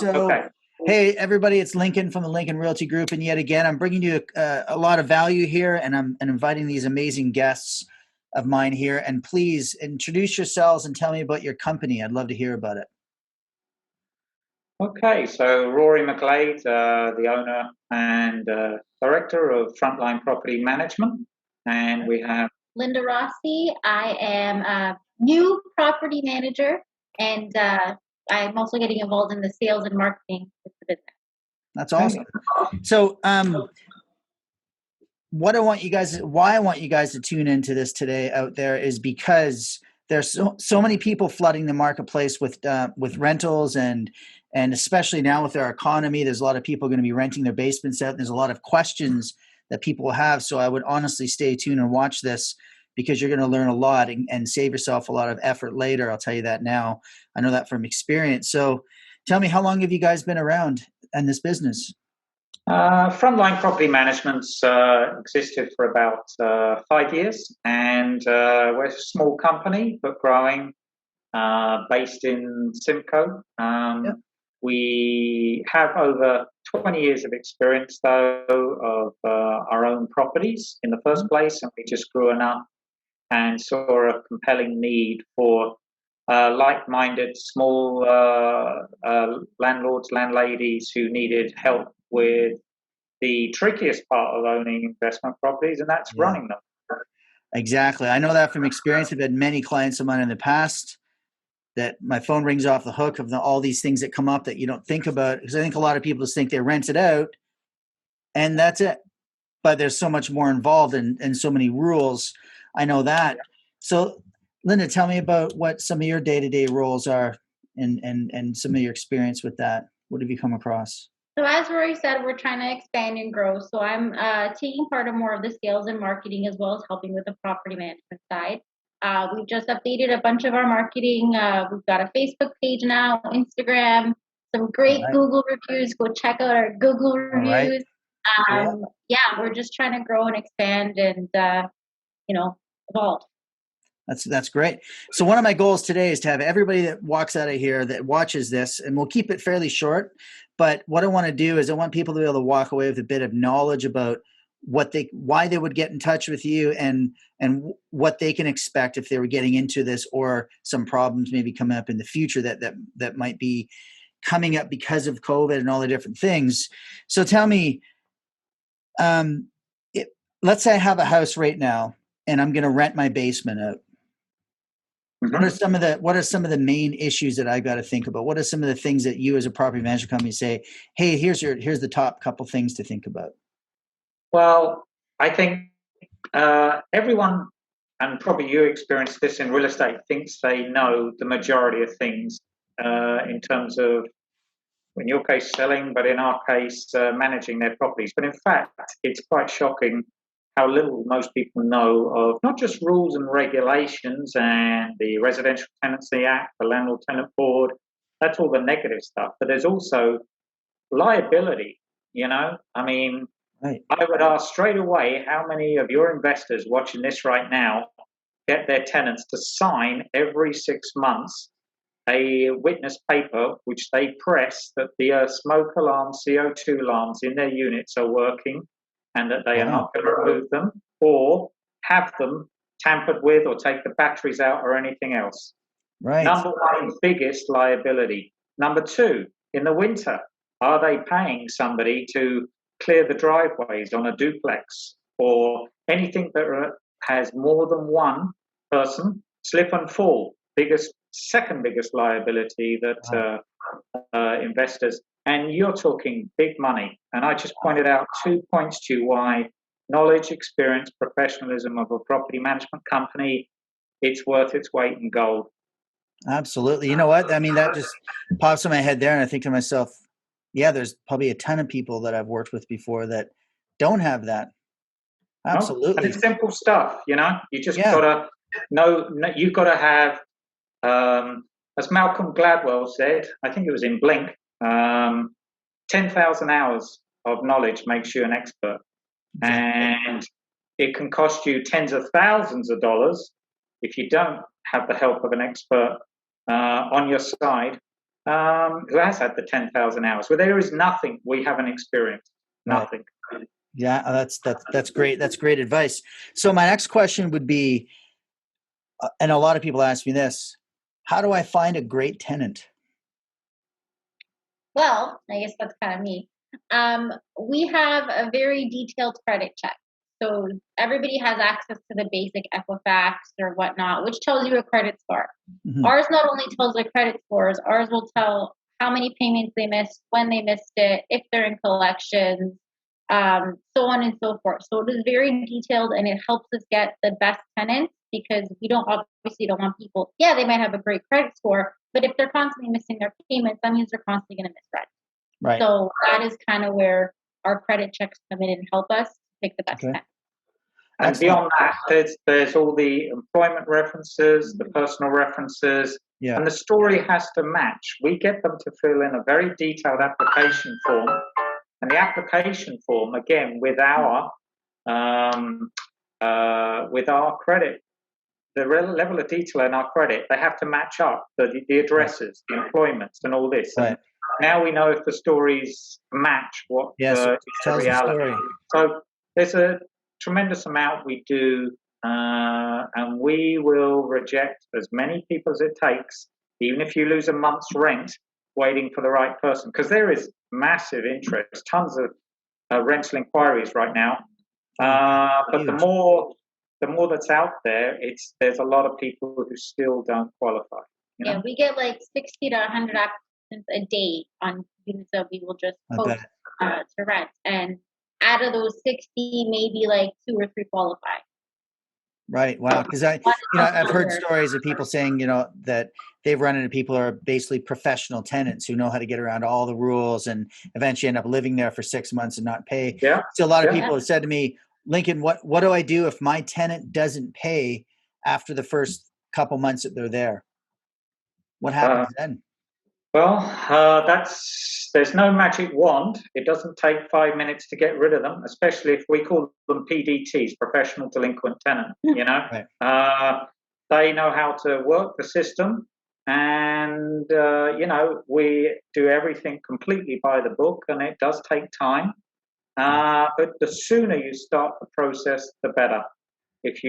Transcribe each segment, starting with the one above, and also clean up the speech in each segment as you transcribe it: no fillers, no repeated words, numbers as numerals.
Okay. Hey, everybody, it's Lincoln from the Lincoln Realty Group. And yet again, I'm bringing you a lot of value here, and I'm inviting these amazing guests of mine here. And please introduce yourselves and tell me about your company. I'd love to hear about it. Okay, so Rory McGlade, the owner and director of Frontline Property Management. And we have Linda Rossi. I am a new property manager, and I'm also getting involved in the sales and marketing with the business. That's awesome. So, why I want you guys to tune into this today out there is because there's so many people flooding the marketplace with rentals, and especially now with our economy, there's a lot of people going to be renting their basements out. And there's a lot of questions that people have. So I would honestly stay tuned and watch this, because you're going to learn a lot and save yourself a lot of effort later. I'll tell you that now. I know that from experience. So tell me, how long have you guys been around in this business? Frontline Property Management's existed for about 5 years, and we're a small company but growing, based in Simcoe. Yep. We have over 20 years of experience, though, of our own properties in the first place, and we just grew enough and saw a compelling need for like-minded small landlords, landladies who needed help with the trickiest part of owning investment properties, and that's running them. Exactly. I know that from experience. I've had many clients of mine in the past that my phone rings off the hook of all these things that come up that you don't think about, because I think a lot of people just think they rent it out and that's it. But there's so much more involved and so many rules. I know that. So, Linda, tell me about what some of your day-to-day roles are and some of your experience with that. What have you come across? So as Rory said, we're trying to expand and grow. So I'm taking part of more of the sales and marketing, as well as helping with the property management side. We've just updated a bunch of our marketing. We've got a Facebook page now, Instagram, some great Google reviews. Go check out our Google reviews. We're just trying to grow and expand and, evolve. That's great. So one of my goals today is to have everybody that walks out of here that watches this, and we'll keep it fairly short, but what I want to do is I want people to be able to walk away with a bit of knowledge about why they would get in touch with you and what they can expect if they were getting into this, or some problems maybe coming up in the future that might be coming up because of COVID and all the different things. So tell me, let's say I have a house right now and I'm going to rent my basement out. Mm-hmm. What are some of the main issues that I got to think about? What are some of the things that you as a property management company say, hey, here's the top couple things to think about? Well, I think everyone, and probably you experienced this in real estate, thinks they know the majority of things in terms of, in your case, selling, but in our case, managing their properties. But in fact, it's quite shocking how little most people know of not just rules and regulations and the Residential Tenancy Act, the Landlord Tenant Board, that's all the negative stuff, but there's also liability, I mean, right. I would ask straight away, how many of your investors watching this right now get their tenants to sign every 6 months a witness paper which they press that the smoke alarms, CO2 alarms in their units are working, and that they are not going to remove them or have them tampered with or take the batteries out or anything else. Right. Number one, biggest liability. Number two, in the winter, are they paying somebody to clear the driveways on a duplex or anything that has more than one person? Slip and fall, second biggest liability that investors. And you're talking big money. And I just pointed out 2 points to you why knowledge, experience, professionalism of a property management company, it's worth its weight in gold. Absolutely. You know what? I mean, that just pops in my head there. And I think to myself, yeah, there's probably a ton of people that I've worked with before that don't have that. Absolutely. And it's simple stuff, you just gotta know, you've got to have, as Malcolm Gladwell said, I think it was in Blink, 10,000 hours of knowledge makes you an expert. Exactly. And it can cost you tens of thousands of dollars if you don't have the help of an expert on your side. who has had the 10,000 hours, where there is nothing we haven't experienced, nothing. Right. Yeah, that's great. That's great advice. So my next question would be, and a lot of people ask me this: how do I find a great tenant? Well, I guess that's kind of me. We have a very detailed credit check. So everybody has access to the basic Equifax or whatnot, which tells you a credit score. Mhm. Ours not only tells the credit scores, ours will tell how many payments they missed, when they missed it, if they're in collections, so on and so forth. So it is very detailed, and it helps us get the best tenants, because we don't want people. Yeah, they might have a great credit score, but if they're constantly missing their payments, that means they're constantly going to miss rent. Right. So that is kind of where our credit checks come in and help us pick the best tenant. And Excellent. beyond that, there's all the employment references, the personal references, and the story has to match. We get them to fill in a very detailed application form, and the application form, again, with our credit, the level of detail in our credit, they have to match up the addresses, the employments, and all this. Right. And now we know if the stories match what is the reality. So there's a tremendous amount we do, and we will reject as many people as it takes, even if you lose a month's rent waiting for the right person, because there is massive interest, tons of rental inquiries right now. But the more that's out there, there's a lot of people who still don't qualify. You know? We get like 60 to 100 applicants a day on units that we will just post to rent, and out of those 60, maybe like 2 or 3 qualify. Right. Wow. Because I've heard stories of people saying, that they've run into people who are basically professional tenants who know how to get around all the rules and eventually end up living there for 6 months and not pay. Yeah. So a lot of people have said to me, Lincoln, what do I do if my tenant doesn't pay after the first couple months that they're there? What happens then? Well, there's no magic wand. It doesn't take 5 minutes to get rid of them, especially if we call them PDTs, professional delinquent tenant. Right. They know how to work the system, and we do everything completely by the book, and it does take time. But the sooner you start the process, the better. If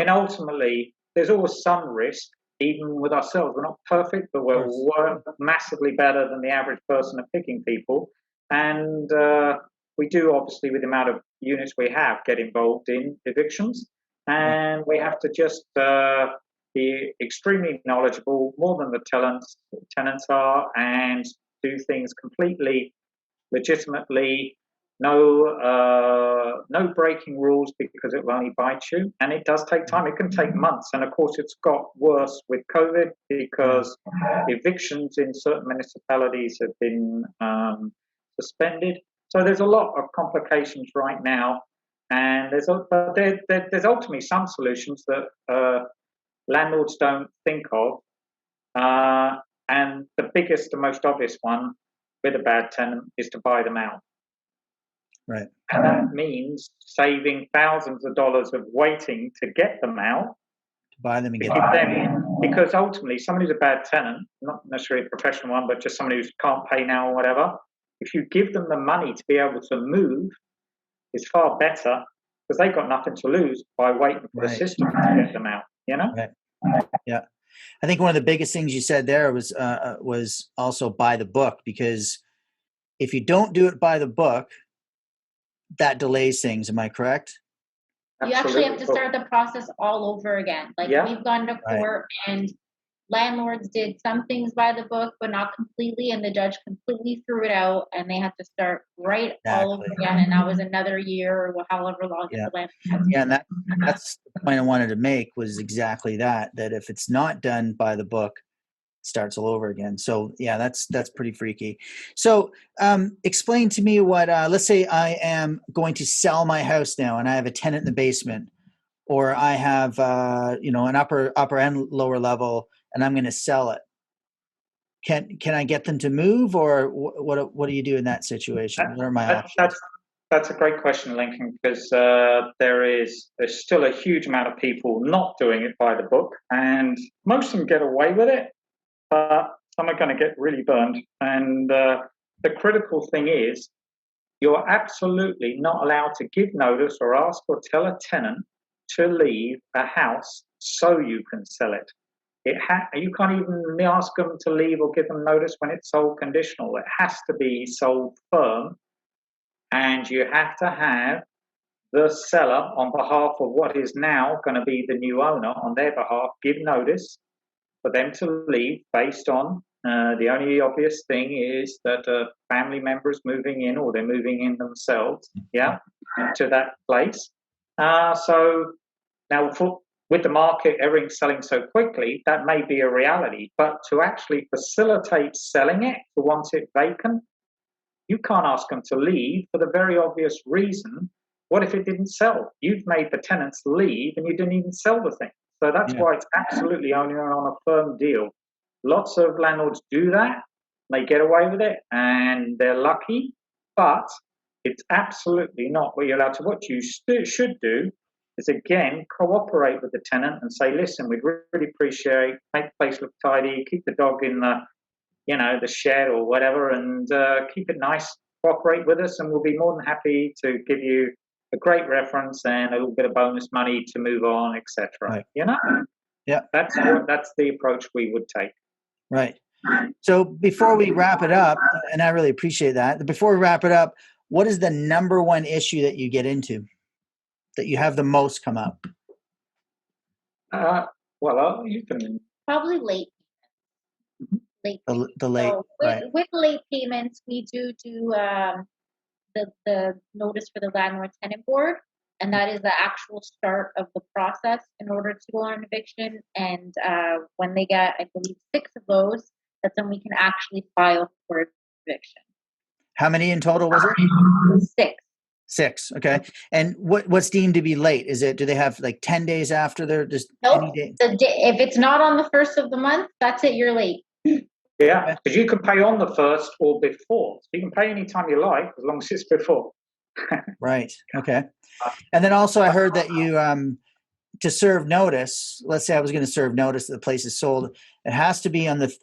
ultimately, there's always some risk. Even with ourselves, we're not perfect, but we're massively better than the average person at picking people. And we do, obviously, with the amount of units we have, get involved in evictions. And we have to just be extremely knowledgeable, more than the tenants are, and do things completely legitimately. No breaking rules, because it will only bite you, and it does take time. It can take months, and of course it's got worse with COVID, because evictions in certain municipalities have been suspended. So there's a lot of complications right now, and there's ultimately some solutions that landlords don't think of, and the biggest and most obvious one with a bad tenant is to buy them out. Right. And that means saving thousands of dollars of waiting to get them out. To buy them and get them out. Because ultimately, somebody who's a bad tenant, not necessarily a professional one, but just somebody who can't pay now or whatever, if you give them the money to be able to move, it's far better, because they've got nothing to lose by waiting for the system to get them out. Right. Yeah. I think one of the biggest things you said there was also by the book, because if you don't do it by the book, that delays things. Am I correct? You actually have to start the process all over again. We've gone to court, and landlords did some things by the book, but not completely, and the judge completely threw it out, and they had to start all over again, and that was another year or however long the landlord had to. Yeah, and that's the point I wanted to make, was exactly that if it's not done by the book, starts all over again. So yeah, that's pretty freaky. So explain to me what, let's say I am going to sell my house now, and I have a tenant in the basement, or I have an upper and lower level, and I'm going to sell it. Can I get them to move, or what do you do in that situation? What are my options? That's a great question, Lincoln, because there's still a huge amount of people not doing it by the book, and most of them get away with it. But some are going to get really burned. And the critical thing is, you're absolutely not allowed to give notice or ask or tell a tenant to leave a house so you can sell it. You can't even ask them to leave or give them notice when it's sold conditional. It has to be sold firm, and you have to have the seller, on behalf of what is now going to be the new owner, on their behalf, give notice for them to leave based on the only obvious thing is that a family member is moving in, or they're moving in themselves, to that place. So now, with the market, everything's selling so quickly, that may be a reality. But to actually facilitate selling it, to want it vacant, you can't ask them to leave for the very obvious reason. What if it didn't sell? You've made the tenants leave and you didn't even sell the thing. So that's why it's absolutely only on a firm deal. Lots of landlords do that. They get away with it and they're lucky, but it's absolutely not what you're allowed to. What you should do is, again, cooperate with the tenant and say, listen, we'd really appreciate, make the place look tidy, keep the dog in the shed or whatever, and keep it nice, cooperate with us, and we'll be more than happy to give you a great reference and a little bit of bonus money to move on, etc. Right. Yeah, that's the approach we would take. Right. So before we wrap it up, and I really appreciate that, before we wrap it up, what is the number one issue that you get into, that you have the most come up? You can probably late. Late the late. So with late payments, we do the notice for the landlord tenant board, and that is the actual start of the process in order to go on eviction. And when they get, I believe, 6 of those, that's when we can actually file for eviction. How many in total was it? 6. Okay. And what's deemed to be late? Do they have like 10 days after they're just any day? If it's not on the first of the month, that's it, you're late. Yeah, because you can pay on the first or before. So you can pay any time you like, as long as it's before. Right. Okay. And then also I heard that you, to serve notice, let's say I was going to serve notice that the place is sold, it has to be on the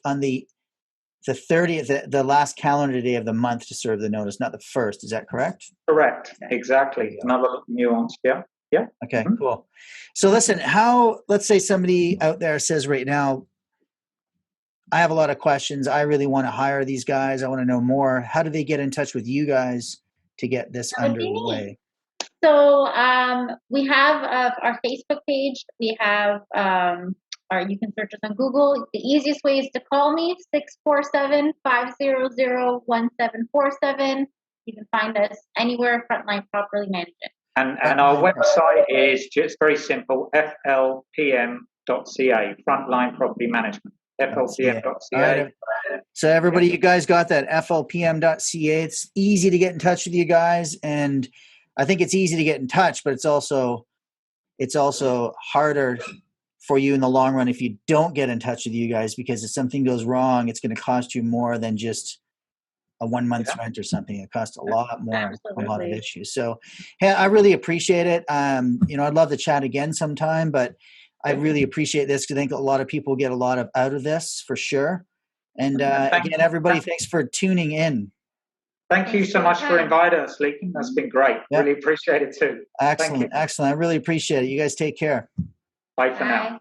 30th, the last calendar day of the month to serve the notice, not the first. Is that correct? Correct. Exactly. Another nuance. Yeah. Yeah. Okay, cool. So listen, let's say somebody out there says right now, I have a lot of questions. I really want to hire these guys. I want to know more. How do they get in touch with you guys to get this underway? So we have our Facebook page. We have you can search us on Google. The easiest way is to call me, 647-500-1747. You can find us anywhere, Frontline Properly Management. And our website is just very simple, FLPM.ca, Frontline Property Management. FLPM.ca. So everybody, you guys got that, FLPM.ca. It's easy to get in touch with you guys, and I think it's easy to get in touch, but it's also harder for you in the long run if you don't get in touch with you guys, because if something goes wrong, it's going to cost you more than just a 1 month's rent or something. It costs a lot more, a lot of issues. So hey, I really appreciate it. I'd love to chat again sometime, but I really appreciate this because I think a lot of people get a lot out of this for sure. And again, everybody, thanks for tuning in. Thank you so much for inviting us, Lincoln. That's been great. Yep. Really appreciate it too. Excellent. I really appreciate it. You guys take care. Bye for now.